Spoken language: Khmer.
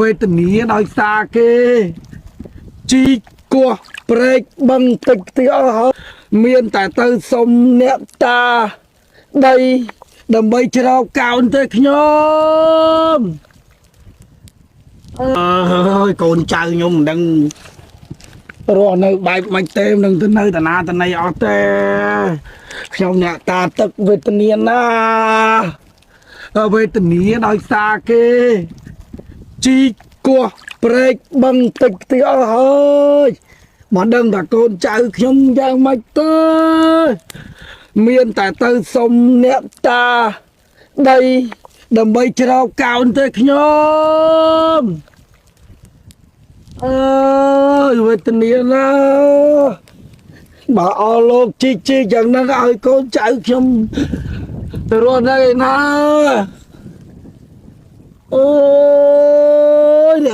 វេទនាដោយសារគេជីកោះព្រែកបឹងទឹកទីអស់ហើយមានតែទៅសុំអ្នកតាដីដើម្បីច្រកកោនទៅខ្ញុំអើយកូនចៅខ្ញុំមិនដឹងរស់នៅបែបមិនទេនឹងទៅនៅតាណាតណៃអត់ទេខ្ញុំអ្នកតាទឹកវេទនាណាវេទនាដោយសារគេជីកោះព្រែកបឹងទឹកទីអស់ហើយមកដឹងថាកូនចៅខ្ញុំយ៉ាងម៉េចទៅមានតែទៅសុំអ្នកតាដីដើម្បីច្រកកោនទៅខ្ញុំអើយវេទនាណាបើអស់លោកជីយ៉ាងហ្នឹងឲ្យកូនចៅខ្ញុំទៅរស់នៅឯណាអូយ